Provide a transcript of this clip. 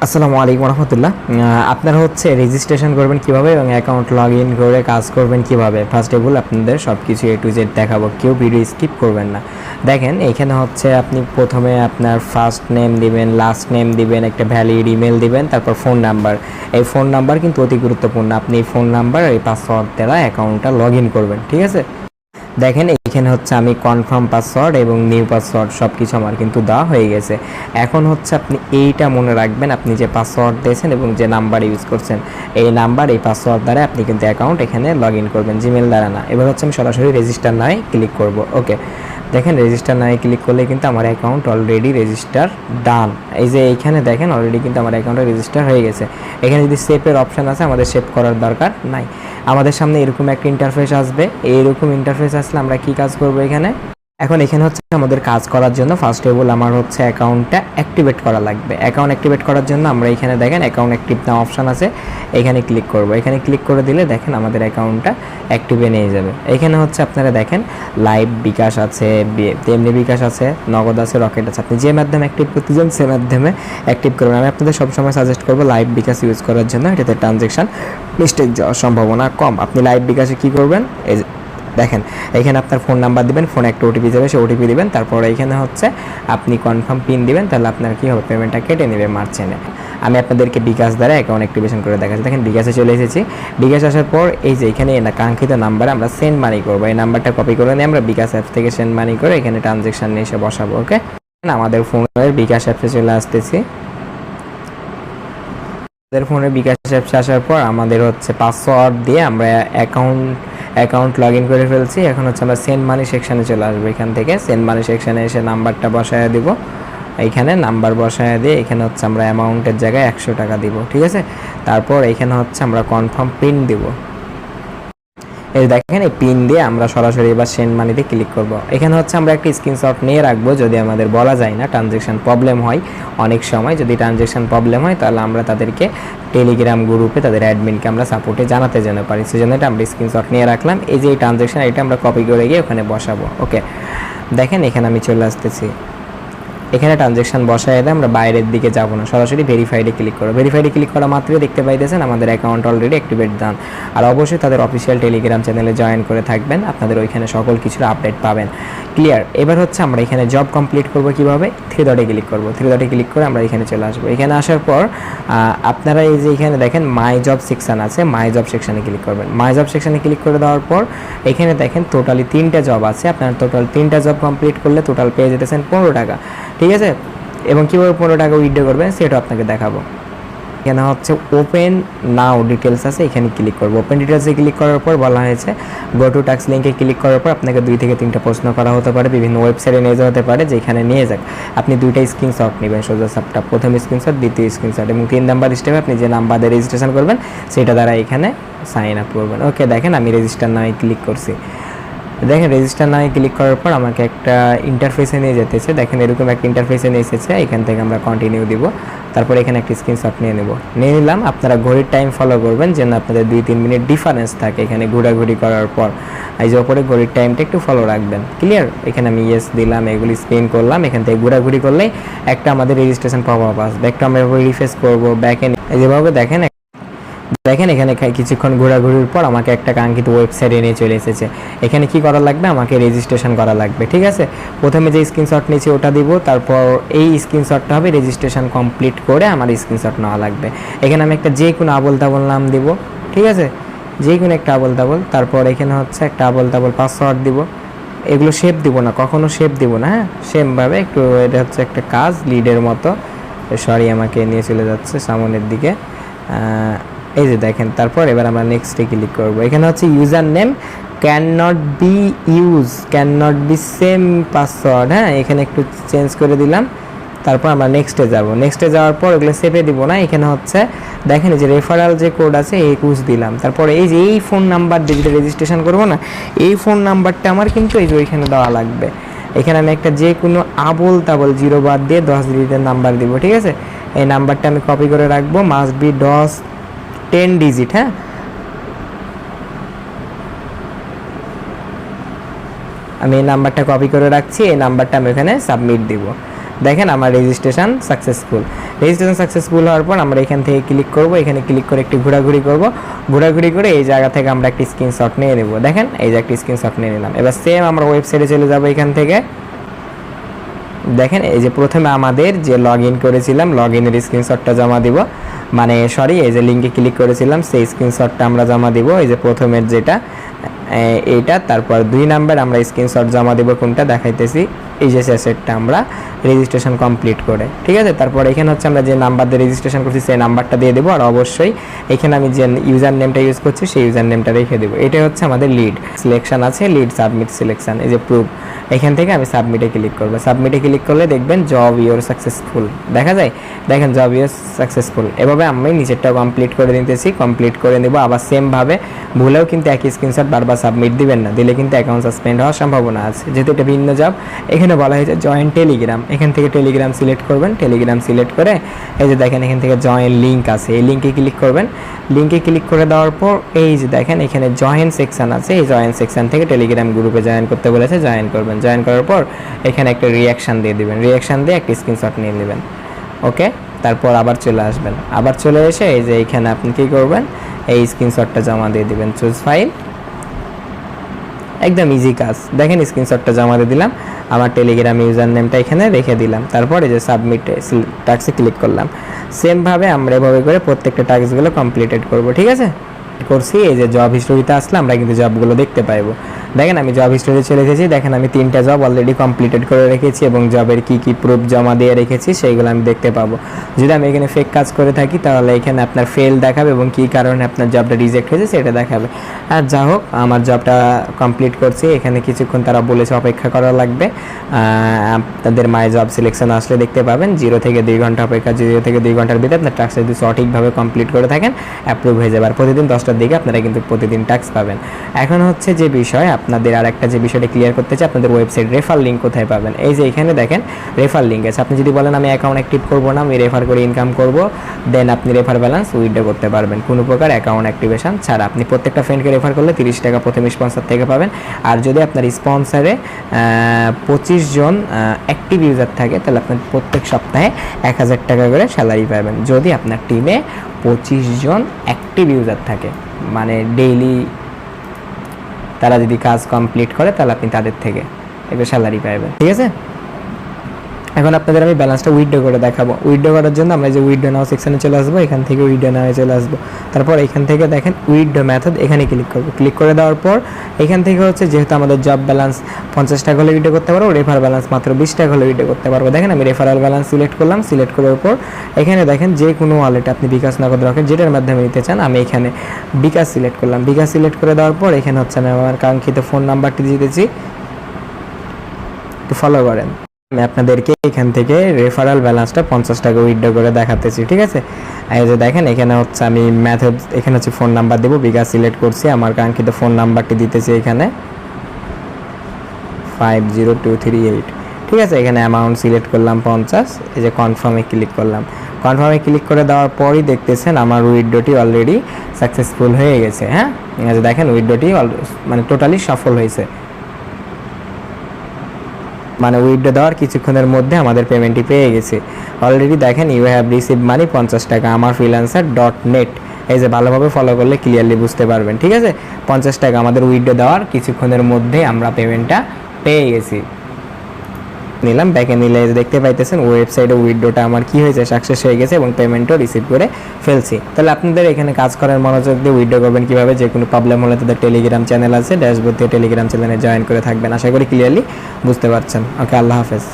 আসসালামু আলাইকুম রহমতুল্লাহ। আপনারা হচ্ছে রেজিস্ট্রেশন করবেন কিভাবে এবং অ্যাকাউন্ট লগ ইন করে কাজ করবেন কিভাবে, ফার্স্ট অফ অল আপনাদের সব কিছু এ টু জেড দেখাবো, কেউ ভিডিও স্কিপ করবেন না। দেখেন এখানে হচ্ছে আপনি প্রথমে আপনার ফার্স্ট নেম দিবেন, লাস্ট নেম দিবেন, একটা ভ্যালিড ইমেল দিবেন, তারপর ফোন নাম্বার। এই ফোন নাম্বার কিন্তু অতি গুরুত্বপূর্ণ। আপনি এই ফোন নাম্বার এই পাসওয়ার্ড দ্বারা অ্যাকাউন্টটা লগ ইন করবেন, ঠিক আছে। দেখেন এইখানে হচ্ছে আমি কনফার্ম পাসওয়ার্ড এবং নিউ পাসওয়ার্ড সব কিছু আমার কিন্তু দেওয়া হয়ে গেছে। এখন হচ্ছে আপনি এইটা মনে রাখবেন, আপনি যে পাসওয়ার্ড দিয়েছেন এবং যে নাম্বার ইউজ করছেন, এই নাম্বার এই পাসওয়ার্ড দ্বারা আপনি কিন্তু অ্যাকাউন্ট এখানে লগ ইন করবেন, জিমেল দ্বারা না। এবার হচ্ছে আমি সরাসরি রেজিস্টার নাও ক্লিক করব। ওকে, দেখেন রেজিস্টার নাও ক্লিক করলে কিন্তু আমার অ্যাকাউন্ট অলরেডি রেজিস্টার ডান। এই যে এইখানে দেখেন অলরেডি কিন্তু আমার অ্যাকাউন্টে রেজিস্টার হয়ে গেছে। এখানে যদি সেভের অপশান আছে, আমাদের সেভ করার দরকার নাই। আমাদের সামনে এরকম একটা ইন্টারফেস আসবে। এইরকম ইন্টারফেস আসলে আমরা কি কাজ করব এখানে। এখন এখানে হচ্ছে আমাদের কাজ করার জন্য ফার্স্ট অফ অল আমার হচ্ছে অ্যাকাউন্টটা অ্যাক্টিভেট করা লাগবে। অ্যাকাউন্ট অ্যাক্টিভেট করার জন্য আমরা এখানে দেখেন অ্যাকাউন্ট অ্যাক্টিভ নাও অপশান আছে, এখানে ক্লিক করব। এখানে ক্লিক করে দিলে দেখেন আমাদের অ্যাকাউন্টটা অ্যাক্টিভে নিয়ে যাবে। এখানে হচ্ছে আপনারা দেখেন লাইভ বিকাশ আছে, তেমনি বিকাশ আছে, নগদ আছে, রকেট আছে। আপনি যে মাধ্যমে অ্যাক্টিভ করতে চান সে মাধ্যমে অ্যাক্টিভ করবেন। আমি আপনাদের সবসময় সাজেস্ট করবো লাইভ বিকাশ ইউজ করার জন্য, এটাতে ট্রানজ্যাকশান মিস্টেক যাওয়ার সম্ভাবনা কম। আপনি লাইভ বিকাশে কী করবেন, এই দেখেন এখানে আপনার ফোন নাম্বার দিবেন, ফোনে একটা ওটিপি যাবে, সে ওটিপি দিবেন, তারপর এইখানে হচ্ছে আপনি কনফার্ম পিন দিবেন, তাহলে আপনার কী হবে, পেমেন্টটা কেটে নেবে মার্চেন্টে। আমি আপনাদেরকে বিকাশ দ্বারা অ্যাকাউন্ট অ্যাক্টিভেশন করে দেখাচ্ছি। দেখেন বিকাশে চলে এসেছি। বিকাশ আসার পর এই যে এখানে কাঙ্ক্ষিত নাম্বারে আমরা সেন্ড মানি করবো। এই নাম্বারটা কপি করে নিয়ে আমরা বিকাশ অ্যাপ থেকে সেন্ড মানি করে এখানে ট্রানজ্যাকশান নিয়ে এসে বসাবো। ওকে, আমাদের ফোনের বিকাশ অ্যাপসে চলে আসতেছি। আমাদের ফোনে বিকাশ অ্যাপসে আসার পর আমাদের হচ্ছে পাসওয়ার্ড দিয়ে আমরা অ্যাকাউন্ট লগ ইন করে ফেলছি। এখন হচ্ছে আমরা সেন্ড মানি সেকশানে চলে আসবো। এখান থেকে সেন্ড মানি সেকশানে এসে নাম্বারটা বসায় দিব। এইখানে নাম্বার বসায় দিয়ে এখানে হচ্ছে আমরা অ্যামাউন্টের জায়গায় 100 টাকা দিব, ঠিক আছে। তারপর এখানে হচ্ছে আমরা কনফার্ম পিন দিব। এই দেখেন এই পিন দিয়ে আমরা সরাসরি এবার সেন্ড মানিতে ক্লিক করব। এখানে হচ্ছে আমরা একটা স্ক্রিনশট নিয়ে রাখবো, যদি আমাদের বলা যায় না ট্রানজ্যাকশান প্রবলেম হয়। অনেক সময় যদি ট্রানজ্যাকশান প্রবলেম হয় তাহলে আমরা তাদেরকে টেলিগ্রাম গ্রুপে তাদের অ্যাডমিনকে আমরা সাপোর্টে জানাতে যেতে পারি, সেজন্য এটা আমরা স্ক্রিনশট নিয়ে রাখলাম। এই যে এই ট্রানজ্যাকশান এটা আমরা কপি করে গিয়ে ওখানে বসাবো। ওকে, দেখেন এখানে আমি চলে আসতেছি। এখানে ট্রানজ্যাকশান বসায় দেয়, আমরা বাইরের দিকে যাব না, সরাসরি ভেরিফাইডে ক্লিক করো। ভেরিফাইডে ক্লিক করা মাত্রই দেখতে পাইতেছেন আমাদের অ্যাকাউন্ট অলরেডি অ্যাক্টিভেট ডান। আর অবশ্যই তাদের অফিসিয়াল টেলিগ্রাম চ্যানেলে জয়েন করে থাকবেন, আপনাদের ওইখানে সকল কিছুর আপডেট পাবেন। ক্লিয়ার। এবার হচ্ছে আমরা এখানে জব কমপ্লিট করব কিভাবে, 3 ডটে ক্লিক করব। 3 ডটে ক্লিক করে আমরা এখানে চলে আসবো। এখানে আসার পর আপনারা এই যে এখানে দেখেন মাই জব সেকশান আছে, মাই জব সেকশানে ক্লিক করবেন। মাই জব সেকশানে ক্লিক করে দেওয়ার পর এখানে দেখেন টোটালি 3টা জব আছে। আপনারা টোটাল 3টা জব কমপ্লিট করলে টোটাল পেয়ে যেতেছেন 15 টাকা, ঠিক আছে। এবং কীভাবে 15 টাকা উইথড্র করবেন সেটা আপনাকে দেখাবো। এখানে হচ্ছে ওপেন নাও ডিটেলস আছে, এখানে ক্লিক করবো। ওপেন ডিটেলসে ক্লিক করার পর বলা হয়েছে গো টু টাস্ক লিঙ্কে ক্লিক করার পর আপনাকে 2 থেকে 3টা প্রশ্ন করা হতে পারে, বিভিন্ন ওয়েবসাইটে নিয়ে যাওয়া হতে পারে, যেখানে নিয়ে যাক আপনি 2টা স্ক্রিনশট নেবেন সোজা সাপটা, প্রথম স্ক্রিনশট, দ্বিতীয় স্ক্রিনশট, এবং 3 নাম্বার স্টেপে আপনি যে নাম্বার দিয়ে রেজিস্ট্রেশন করবেন সেটা দ্বারা এখানে সাইন আপ করবেন। ওকে, দেখেন আমি রেজিস্টার নামে ক্লিক করছি। দেখেন রেজিস্টার নামে ক্লিক করার পর আমাকে একটা ইন্টারফেসে নিয়ে যেতেছে। দেখেন এরকম একটা ইন্টারফেসে নিয়ে এসেছে। এখান থেকে আমরা কন্টিনিউ দিব, তারপর এখানে একটা স্ক্রিনশট নিয়ে নিলাম। আপনারা ঘড়ির টাইম ফলো করবেন যেন আপনাদের 2-3 মিনিট ডিফারেন্স থাকে এখানে ঘোরাঘুরি করার পর। এই যে ওপরে ঘড়ির টাইমটা একটু ফলো রাখবেন। ক্লিয়ার। এখানে আমি ইয়েস দিলাম, এগুলি স্পিন করলাম। এখান থেকে ঘোরাঘুরি করলেই একটা আমাদের রেজিস্ট্রেশন পপআপ আসবে। একটা আমরা রিফ্রেশ করবো ব্যাকে, যেভাবে দেখেন এখানে কিছুক্ষণ ঘোরাঘুরির পর আমাকে একটা কাঙ্ক্ষিত ওয়েবসাইটে নিয়ে চলে এসেছে। এখানে কি করা লাগবে, আমাকে রেজিস্ট্রেশন করা লাগবে, ঠিক আছে। প্রথমে যে স্ক্রিনশট নিয়েছি ওটা দিব, তারপর এই স্ক্রিনশটটা হবে রেজিস্ট্রেশন কমপ্লিট করে আমার স্ক্রিনশট নেওয়া লাগবে। এখানে আমি একটা যে কোনো আবল তাবল নাম দিব, ঠিক আছে, যে কোনো একটা আবল তাবল। তারপর এখানে হচ্ছে একটা আবল তাবল পাসওয়ার্ড দিব। এগুলো শেপ দিব না, কখনো শেপ দিব না, হ্যাঁ, সেমভাবে একটু, এটা হচ্ছে একটা কাজ লিডের মতো। সরি, আমাকে নিয়ে চলে যাচ্ছে সামনের দিকে। এই যে দেখেন, তারপর এবার আমরা নেক্সটে ক্লিক করব। এখানে হচ্ছে user name can not be same password, হ্যাঁ, এখানে একটু চেঞ্জ করে দিলাম। তারপর আমরা নেক্সটে যাব। নেক্সটে যাওয়ার পর এগুলো সেভে দিব না। এখানে হচ্ছে দেখেন এই যে রেফারাল যে কোড আছে 21 দিলাম। তারপর এই যে এই ফোন নাম্বার দিয়ে যেটা রেজিস্ট্রেশন করবো না, এই ফোন নাম্বারটা আমার কিন্তু এই যে ওইখানে দেওয়া লাগবে। এখানে আমি একটা যে কোনো আবল তাবল 0 বাদ দিয়ে 10 ডিজিটের নাম্বার দিব, ঠিক আছে। এই নাম্বারটা আমি কপি করে রাখবো, মাস্ট বি 10 ডিজিট, হ্যাঁ। আমি এই নাম্বারটা কপি করে রাখছি, এই নাম্বারটা আমি এখানে সাবমিট দিব। দেখেন আমার রেজিস্ট্রেশন সাকসেসফুল হওয়ার পর আমরা এখান থেকে ক্লিক করব, এখানে ক্লিক করে একটু ঘোরাঘুরি করব, ঘোরাঘুরি করে এই জায়গা থেকে আমরা একটি স্ক্রিনশট নিয়ে নেব। দেখেন এই যে একটি স্ক্রিনশট নিয়ে নিলাম। এবার সেম আমরা ওয়েবসাইটে চলে যাব। এখান থেকে দেখেন এই যে প্রথমে আমাদের যে লগ ইন করেছিলাম লগ ইনের স্ক্রিনশটটা জমা দিব, মানে সরি এই যে লিঙ্কে ক্লিক করেছিলাম সেই স্ক্রিনশটটা আমরা জমা দিব, এই যে প্রথমের যেটা এইটা। তারপর 2 নাম্বার আমরা স্ক্রিনশট জমা দেব, কোনটা দেখাইতেছি, এই যে শেষেরটা আমরা রেজিস্ট্রেশন কমপ্লিট করে, ঠিক আছে। তারপর এখানে হচ্ছে আমরা যে নাম্বার দিয়ে রেজিস্ট্রেশন করছি সেই নাম্বারটা দিয়ে দেবো, আর অবশ্যই এখানে আমি যে ইউজার নেমটা ইউজ করছি সেই ইউজার নেমটা রেখে দেবো। এটা হচ্ছে আমাদের লিড সিলেকশন আছে, লিড সাবমিট সিলেকশন, এই যে প্রুফ, এখান থেকে আমি সাবমিটে ক্লিক করবো। সাবমিটে ক্লিক করলে দেখবেন জব ইওর সাকসেসফুল দেখা যায়, দেখেন জব ইওর সাকসেসফুল। এভাবে আমি নিচেরটা কমপ্লিট করে নিতেছি, কমপ্লিট করে নেব। আবার সেমভাবে ভুলেও কিন্তু একই স্ক্রিনশট বারবার সাবমিট দিবেন না, দিলে কিন্তু অ্যাকাউন্ট সাসপেন্ড হওয়ার সম্ভাবনা আছে, যেহেতু এটা ভিন্ন জব। এখানে বলা হয়েছে জয়েন টেলিগ্রাম, এখান থেকে টেলিগ্রাম সিলেক্ট করবেন, টেলিগ্রাম সিলেক্ট করে এই যে দেখেন এখান থেকে জয়েন লিঙ্ক আছে, এই লিঙ্কে ক্লিক করবেন। লিঙ্কে ক্লিক করে দেওয়ার পর এই যে দেখেন এখানে জয়েন সেকশন আছে, এই জয়েন সেকশন থেকে টেলিগ্রাম গ্রুপে জয়েন করতে বলেছে, জয়েন করবেন। জয়েন করার পর এখানে একটা রিঅ্যাকশান দিয়ে দিবেন, রিঅ্যাকশান দিয়ে একটা স্ক্রিনশট নিয়ে নেবেন, ওকে। তারপর আবার চলে আসবেন, আবার চলে এসে এই যে এখানে আপনি কী করবেন, এই স্ক্রিনশটটা জমা দিয়ে দিবেন, চুজ ফাইল, একদম ইজি কাজ। দেখেন স্ক্রিনশটটা জমা দিয়ে দিলাম, আমার টেলিগ্রাম ইউজার নেমটা এখানে রেখে দিলাম। তারপর এই যে সাবমিট টাস্কে ক্লিক করলাম। সেমভাবে আমরা এভাবে করে প্রত্যেকটা টাস্কগুলো কমপ্লিটেড করব, ঠিক আছে। করছি এই যে জব হিস্টোরিতে আসলে আমরা কিন্তু জবগুলো দেখতে পাইবো। দেখেন আমি জব হিস্টোরি চলে এসেছি, দেখেন আমি 3টা জব অলরেডি কমপ্লিটেড করে রেখেছি এবং জবের কি কি প্রুফ জমা দিয়ে রেখেছি সেইগুলো আমি দেখতে পাবো। যদি আমি এখানে ফেক কাজ করে থাকি তাহলে এখানে আপনার ফেল দেখাবে এবং কী কারণে আপনার জবটা রিজেক্ট হয়েছে সেটা দেখাবে। আর যা হোক আমার জবটা কমপ্লিট করছি, এখানে কিছুক্ষণ তারা বলেছে অপেক্ষা করা লাগবে, আপনাদের মাই জব সিলেকশন আসলে দেখতে পাবেন 0 থেকে 2 ঘন্টা অপেক্ষা, 0 থেকে 2 ঘন্টার ভিতরে আপনার টাস্ক যদি সঠিকভাবে কমপ্লিট করে থাকেন অ্যাপ্রুভ হয়ে যাবে। আর প্রতিদিন 10টার দিকে আপনারা কিন্তু প্রতিদিন টাস্ক পাবেন। এখন হচ্ছে যে বিষয় আপনাদের আর একটা যে বিষয়টা ক্লিয়ার করতে চাই, আপনাদের ওয়েবসাইট রেফার লিঙ্ক কোথায় পাবেন। এই যে এখানে দেখেন রেফার লিঙ্ক আছে, আপনি যদি বলেন আমি অ্যাকাউন্ট অ্যাক্টিভ করবো না, আমি রেফার করে ইনকাম করব, দেন আপনি রেফার ব্যালেন্স উইথড্র করতে পারবেন কোনো প্রকার অ্যাকাউন্ট অ্যাক্টিভেশন ছাড়া। আপনি প্রত্যেকটা ফ্রেন্ডকে রেফার করলে 30 টাকা প্রথম স্পন্সর থেকে পাবেন। আর যদি আপনার স্পন্সরে 25 জন অ্যাক্টিভ ইউজার থাকে তাহলে আপনি প্রত্যেক সপ্তাহে 1000 টাকা করে স্যালারি পাবেন। যদি আপনার টিমে 25 জন অ্যাক্টিভ ইউজার থাকে, মানে ডেইলি তারা যদি কাজ কমপ্লিট করে তাহলে আপনি তাদের থেকে একটা স্যালারি পাবেন, ঠিক আছে। এখন আপনাদের আমি ব্যালেন্সটা উইথড্র করে দেখাবো। উইথড্র করার জন্য আমরা যে উইথড্র নাও সেকশনে চলে আসবো, এখান থেকে উইথড্র নাও চলে আসবো। তারপর এখান থেকে দেখেন উইথড্র মেথড, এখানে ক্লিক করবো। ক্লিক করে দেওয়ার পর এখান থেকে হচ্ছে যেহেতু আমাদের জব ব্যালেন্স 50 টাকা হলে উইথড্র করতে পারবো, রেফার ব্যালেন্স মাত্র 20 টাকা হলে উইথড্র করতে পারবো। দেখেন আমি রেফারাল ব্যালেন্স সিলেক্ট করলাম, সিলেক্ট করার পর এখানে দেখেন যে কোনো ওয়ালেটে আপনি বিকাশ নগদ রকেট যেটার মাধ্যমে নিতে চান, আমি এখানে বিকাশ সিলেক্ট করলাম। বিকাশ সিলেক্ট করে দেওয়ার পর এখানে হচ্ছে আমি আমার কাঙ্ক্ষিত ফোন নাম্বারটি দিতেছি, একটু ফলো করেন। আমি আপনাদেরকে এখান থেকে রেফারাল ব্যালেন্সটা 50 টাকা উইথড্র করে দেখাতেছি, ঠিক আছে। এই যে দেখেন এখানে হচ্ছে আমি মেথড, এখানে হচ্ছে ফোন নাম্বার দেবো, বিকাশ সিলেক্ট করছি, আমার কাঙ্ক্ষিত ফোন নাম্বারটি দিতেছি এখানে 50238, ঠিক আছে। এখানে অ্যামাউন্ট সিলেক্ট করলাম 50, এই যে কনফার্মে ক্লিক করলাম। কনফার্মে ক্লিক করে দেওয়ার পরই দেখতেছেন আমার উইথড্রটি অলরেডি সাকসেসফুল হয়ে গেছে। হ্যাঁ, এই যে দেখেন উইথড্রটি মানে টোটালি সফল হয়েছে, মানে উইথড্র দেওয়ার কিছুক্ষণের মধ্যে আমাদের পেমেন্টটি পেয়ে গেছে অলরেডি। দেখেন ইউ হ্যাভ রিসিভ মানি 50 টাকা আমার freelancer.net, এই যে ভালোভাবে ফলো করলে ক্লিয়ারলি বুঝতে পারবেন, ঠিক আছে। 50 টাকা আমাদের উইথড্র দেওয়ার কিছুক্ষণের মধ্যে আমরা পেমেন্টটা পেয়ে গেছি। নিলাম, ব্যাকে নিলে দেখতে পাইতেছেন ওয়েবসাইটে উইথড্রটা আমার কি হয়েছে, সাকসেস হয়ে গেছে এবং পেমেন্টও রিসিভ করে ফেলছি। তাহলে আপনাদের এখানে কাজ করার মনোযোগ দিয়ে উইথড্র করবেন কীভাবে, যে কোনো প্রবলেম হলে তাদের টেলিগ্রাম চ্যানেল আছে, ড্যাশবোর্ড থেকে টেলিগ্রাম চ্যানেলে জয়েন করে থাকবেন। আশা করি ক্লিয়ারলি বুঝতে পারছেন। ওকে, আল্লাহ হাফেজ।